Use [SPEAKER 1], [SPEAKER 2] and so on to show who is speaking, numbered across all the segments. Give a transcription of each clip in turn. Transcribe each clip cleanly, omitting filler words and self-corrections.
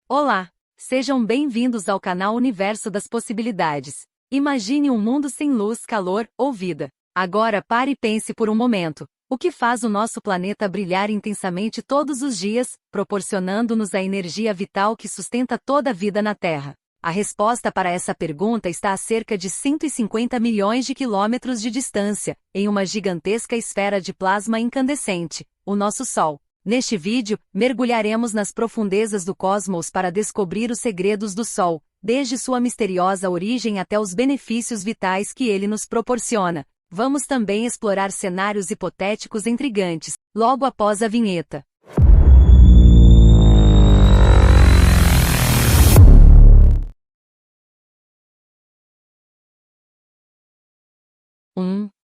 [SPEAKER 1] Olá! Sejam bem-vindos ao canal Universo das Possibilidades. Imagine um mundo sem luz, calor ou vida. Agora pare e pense por um momento. O que faz o nosso planeta brilhar intensamente todos os dias, proporcionando-nos a energia vital que sustenta toda a vida na Terra? A resposta para essa pergunta está a cerca de 150 milhões de quilômetros de distância, em uma gigantesca esfera de plasma incandescente, o nosso Sol. Neste vídeo, mergulharemos nas profundezas do cosmos para descobrir os segredos do Sol, desde sua misteriosa origem até os benefícios vitais que ele nos proporciona. Vamos também explorar cenários hipotéticos intrigantes, logo após a vinheta.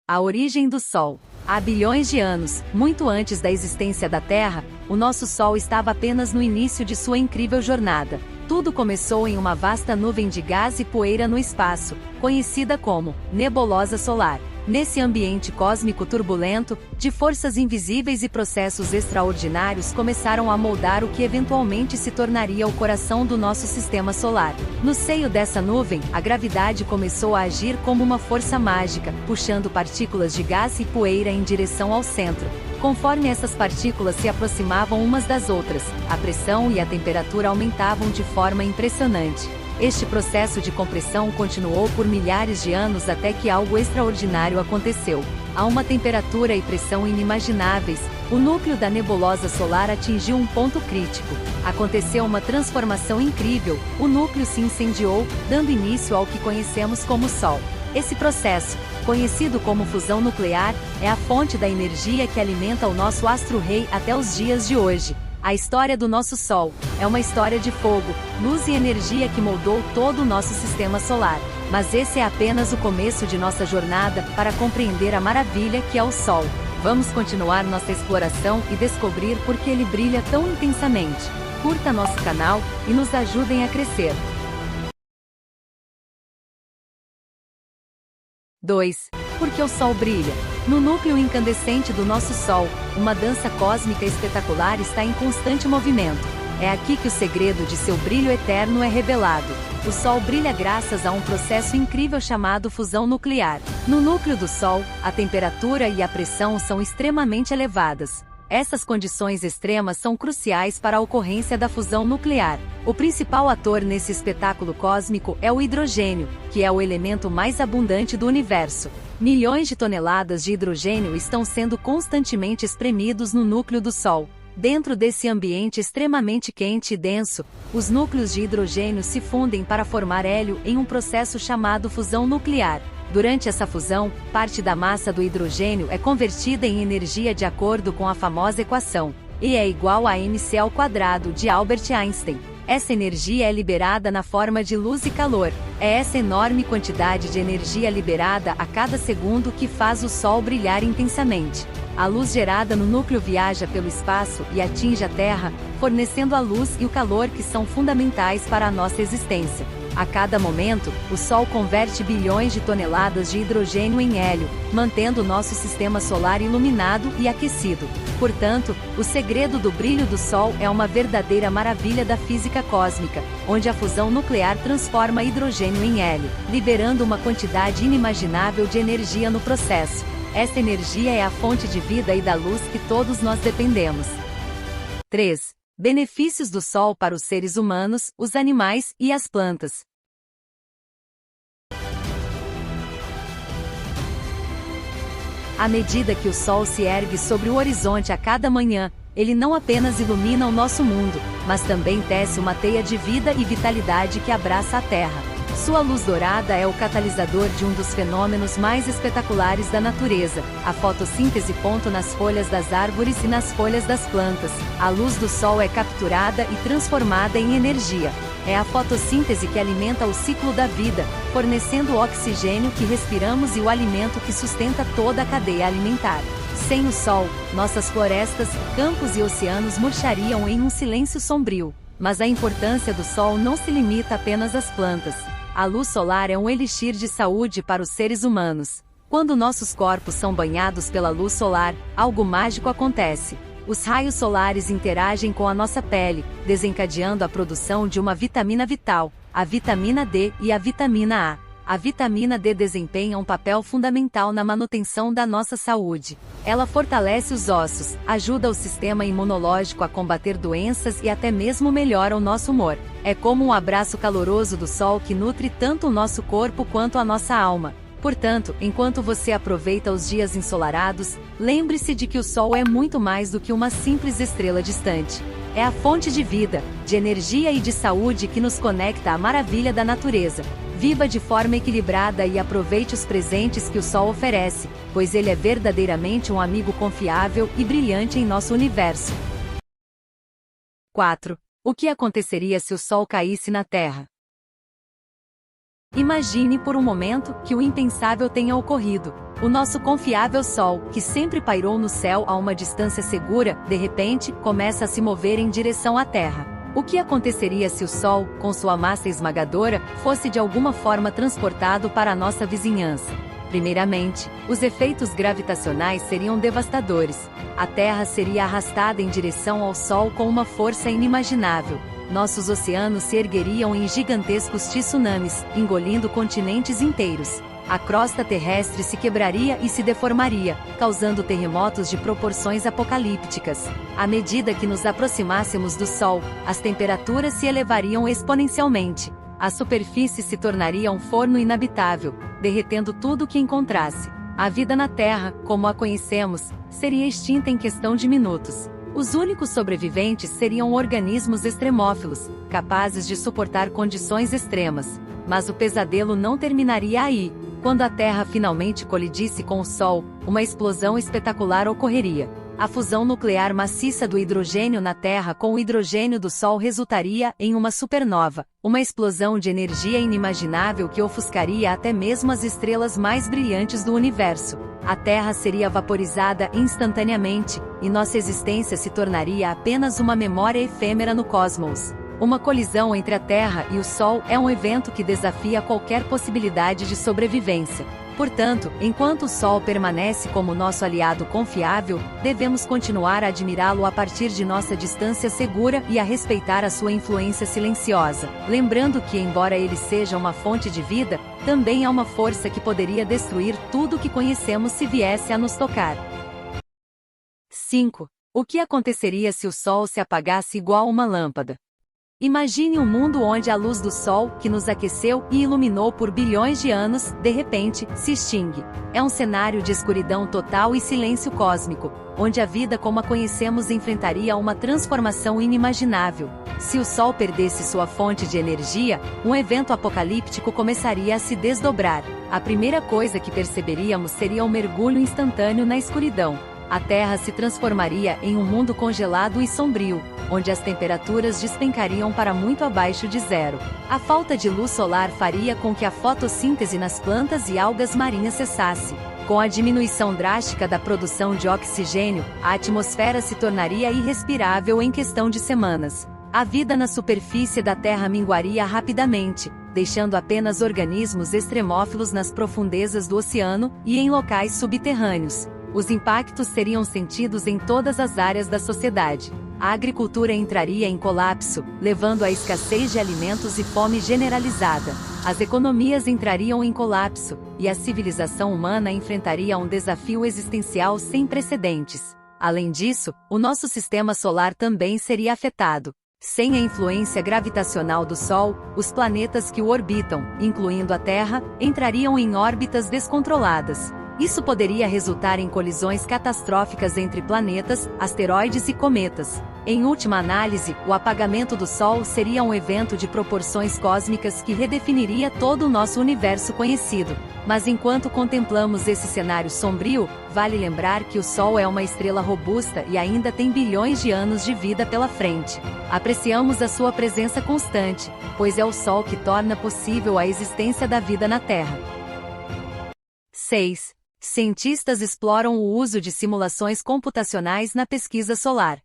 [SPEAKER 1] A origem do Sol. Há bilhões de anos, muito antes da existência da Terra, o nosso Sol estava apenas no início de sua incrível jornada. Tudo começou em uma vasta nuvem de gás e poeira no espaço, conhecida como nebulosa solar. Nesse ambiente cósmico turbulento, de forças invisíveis e processos extraordinários começaram a moldar o que eventualmente se tornaria o coração do nosso sistema solar. No seio dessa nuvem, a gravidade começou a agir como uma força mágica, puxando partículas de gás e poeira em direção ao centro. Conforme essas partículas se aproximavam umas das outras, a pressão e a temperatura aumentavam de forma impressionante. Este processo de compressão continuou por milhares de anos até que algo extraordinário aconteceu. A uma temperatura e pressão inimagináveis, o núcleo da nebulosa solar atingiu um ponto crítico. Aconteceu uma transformação incrível, o núcleo se incendiou, dando início ao que conhecemos como Sol. Esse processo, conhecido como fusão nuclear, é a fonte da energia que alimenta o nosso astro-rei até os dias de hoje. A história do nosso Sol é uma história de fogo, luz e energia que moldou todo o nosso sistema solar. Mas esse é apenas o começo de nossa jornada para compreender a maravilha que é o Sol. Vamos continuar nossa exploração e descobrir por que ele brilha tão intensamente. Curta nosso canal e nos ajudem a crescer. 2. Por que o Sol brilha? No núcleo incandescente do nosso Sol, uma dança cósmica espetacular está em constante movimento. É aqui que o segredo de seu brilho eterno é revelado. O Sol brilha graças a um processo incrível chamado fusão nuclear. No núcleo do Sol, a temperatura e a pressão são extremamente elevadas. Essas condições extremas são cruciais para a ocorrência da fusão nuclear. O principal ator nesse espetáculo cósmico é o hidrogênio, que é o elemento mais abundante do universo. Milhões de toneladas de hidrogênio estão sendo constantemente espremidos no núcleo do Sol. Dentro desse ambiente extremamente quente e denso, os núcleos de hidrogênio se fundem para formar hélio em um processo chamado fusão nuclear. Durante essa fusão, parte da massa do hidrogênio é convertida em energia de acordo com a famosa equação, E é igual a mc², de Albert Einstein. Essa energia é liberada na forma de luz e calor. É essa enorme quantidade de energia liberada a cada segundo que faz o Sol brilhar intensamente. A luz gerada no núcleo viaja pelo espaço e atinge a Terra, fornecendo a luz e o calor que são fundamentais para a nossa existência. A cada momento, o Sol converte bilhões de toneladas de hidrogênio em hélio, mantendo nosso sistema solar iluminado e aquecido. Portanto, o segredo do brilho do Sol é uma verdadeira maravilha da física cósmica, onde a fusão nuclear transforma hidrogênio em hélio, liberando uma quantidade inimaginável de energia no processo. Essa energia é a fonte de vida e da luz que todos nós dependemos. 3. Benefícios do Sol para os seres humanos, os animais e as plantas. À medida que o Sol se ergue sobre o horizonte a cada manhã, ele não apenas ilumina o nosso mundo, mas também tece uma teia de vida e vitalidade que abraça a Terra. Sua luz dourada é o catalisador de um dos fenômenos mais espetaculares da natureza, a fotossíntese. Nas folhas das árvores e nas folhas das plantas, a luz do Sol é capturada e transformada em energia. É a fotossíntese que alimenta o ciclo da vida, fornecendo o oxigênio que respiramos e o alimento que sustenta toda a cadeia alimentar. Sem o Sol, nossas florestas, campos e oceanos murchariam em um silêncio sombrio. Mas a importância do Sol não se limita apenas às plantas. A luz solar é um elixir de saúde para os seres humanos. Quando nossos corpos são banhados pela luz solar, algo mágico acontece. Os raios solares interagem com a nossa pele, desencadeando a produção de uma vitamina vital, a vitamina D e a vitamina A. A vitamina D desempenha um papel fundamental na manutenção da nossa saúde. Ela fortalece os ossos, ajuda o sistema imunológico a combater doenças e até mesmo melhora o nosso humor. É como um abraço caloroso do sol que nutre tanto o nosso corpo quanto a nossa alma. Portanto, enquanto você aproveita os dias ensolarados, lembre-se de que o sol é muito mais do que uma simples estrela distante. É a fonte de vida, de energia e de saúde que nos conecta à maravilha da natureza. Viva de forma equilibrada e aproveite os presentes que o sol oferece, pois ele é verdadeiramente um amigo confiável e brilhante em nosso universo. 4. O que aconteceria se o sol caísse na Terra? Imagine por um momento que o impensável tenha ocorrido. O nosso confiável Sol, que sempre pairou no céu a uma distância segura, de repente, começa a se mover em direção à Terra. O que aconteceria se o Sol, com sua massa esmagadora, fosse de alguma forma transportado para a nossa vizinhança? Primeiramente, os efeitos gravitacionais seriam devastadores. A Terra seria arrastada em direção ao Sol com uma força inimaginável. Nossos oceanos se ergueriam em gigantescos tsunamis, engolindo continentes inteiros. A crosta terrestre se quebraria e se deformaria, causando terremotos de proporções apocalípticas. À medida que nos aproximássemos do Sol, as temperaturas se elevariam exponencialmente. A superfície se tornaria um forno inabitável, derretendo tudo o que encontrasse. A vida na Terra, como a conhecemos, seria extinta em questão de minutos. Os únicos sobreviventes seriam organismos extremófilos, capazes de suportar condições extremas. Mas o pesadelo não terminaria aí. Quando a Terra finalmente colidisse com o Sol, uma explosão espetacular ocorreria. A fusão nuclear maciça do hidrogênio na Terra com o hidrogênio do Sol resultaria em uma supernova, uma explosão de energia inimaginável que ofuscaria até mesmo as estrelas mais brilhantes do universo. A Terra seria vaporizada instantaneamente, e nossa existência se tornaria apenas uma memória efêmera no cosmos. Uma colisão entre a Terra e o Sol é um evento que desafia qualquer possibilidade de sobrevivência. Portanto, enquanto o Sol permanece como nosso aliado confiável, devemos continuar a admirá-lo a partir de nossa distância segura e a respeitar a sua influência silenciosa, lembrando que, embora ele seja uma fonte de vida, também é uma força que poderia destruir tudo o que conhecemos se viesse a nos tocar. 5. O que aconteceria se o Sol se apagasse igual uma lâmpada? Imagine um mundo onde a luz do Sol, que nos aqueceu e iluminou por bilhões de anos, de repente, se extingue. É um cenário de escuridão total e silêncio cósmico, onde a vida como a conhecemos enfrentaria uma transformação inimaginável. Se o Sol perdesse sua fonte de energia, um evento apocalíptico começaria a se desdobrar. A primeira coisa que perceberíamos seria um mergulho instantâneo na escuridão. A Terra se transformaria em um mundo congelado e sombrio, onde as temperaturas despencariam para muito abaixo de zero. A falta de luz solar faria com que a fotossíntese nas plantas e algas marinhas cessasse. Com a diminuição drástica da produção de oxigênio, a atmosfera se tornaria irrespirável em questão de semanas. A vida na superfície da Terra minguaria rapidamente, deixando apenas organismos extremófilos nas profundezas do oceano e em locais subterrâneos. Os impactos seriam sentidos em todas as áreas da sociedade. A agricultura entraria em colapso, levando à escassez de alimentos e fome generalizada. As economias entrariam em colapso, e a civilização humana enfrentaria um desafio existencial sem precedentes. Além disso, o nosso sistema solar também seria afetado. Sem a influência gravitacional do Sol, os planetas que o orbitam, incluindo a Terra, entrariam em órbitas descontroladas. Isso poderia resultar em colisões catastróficas entre planetas, asteroides e cometas. Em última análise, o apagamento do Sol seria um evento de proporções cósmicas que redefiniria todo o nosso universo conhecido. Mas enquanto contemplamos esse cenário sombrio, vale lembrar que o Sol é uma estrela robusta e ainda tem bilhões de anos de vida pela frente. Apreciamos a sua presença constante, pois é o Sol que torna possível a existência da vida na Terra. 6. Cientistas exploram o uso de simulações computacionais na pesquisa solar.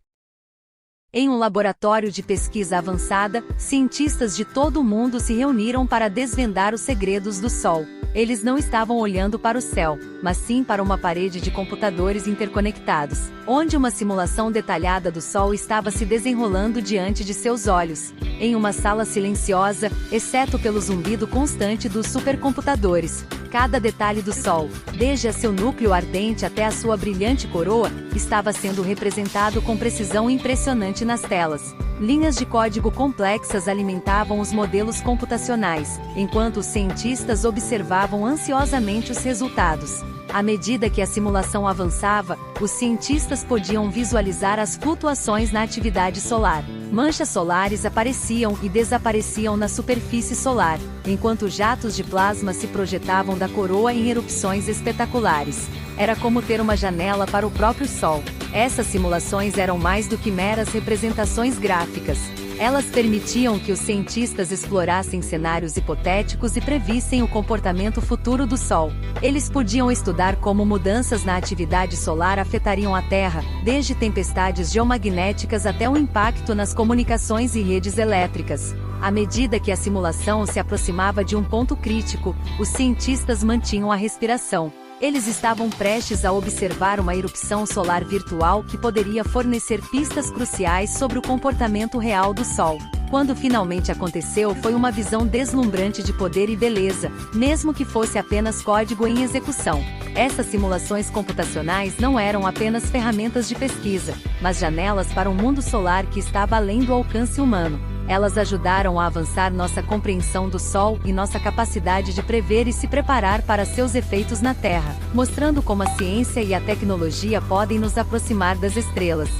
[SPEAKER 1] Em um laboratório de pesquisa avançada, cientistas de todo o mundo se reuniram para desvendar os segredos do Sol. Eles não estavam olhando para o céu, mas sim para uma parede de computadores interconectados, onde uma simulação detalhada do Sol estava se desenrolando diante de seus olhos, em uma sala silenciosa, exceto pelo zumbido constante dos supercomputadores. Cada detalhe do Sol, desde a seu núcleo ardente até a sua brilhante coroa, estava sendo representado com precisão impressionante nas telas. Linhas de código complexas alimentavam os modelos computacionais, enquanto os cientistas observavam ansiosamente os resultados. À medida que a simulação avançava, os cientistas podiam visualizar as flutuações na atividade solar. Manchas solares apareciam e desapareciam na superfície solar, enquanto jatos de plasma se projetavam da coroa em erupções espetaculares. Era como ter uma janela para o próprio Sol. Essas simulações eram mais do que meras representações gráficas. Elas permitiam que os cientistas explorassem cenários hipotéticos e previssem o comportamento futuro do Sol. Eles podiam estudar como mudanças na atividade solar afetariam a Terra, desde tempestades geomagnéticas até o impacto nas comunicações e redes elétricas. À medida que a simulação se aproximava de um ponto crítico, os cientistas mantinham a respiração. Eles estavam prestes a observar uma erupção solar virtual que poderia fornecer pistas cruciais sobre o comportamento real do Sol. Quando finalmente aconteceu, foi uma visão deslumbrante de poder e beleza, mesmo que fosse apenas código em execução. Essas simulações computacionais não eram apenas ferramentas de pesquisa, mas janelas para um mundo solar que estava além do alcance humano. Elas ajudaram a avançar nossa compreensão do Sol e nossa capacidade de prever e se preparar para seus efeitos na Terra, mostrando como a ciência e a tecnologia podem nos aproximar das estrelas.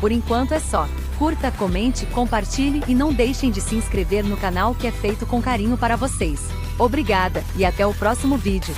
[SPEAKER 1] Por enquanto é só. Curta, comente, compartilhe e não deixem de se inscrever no canal que é feito com carinho para vocês. Obrigada, e até o próximo vídeo.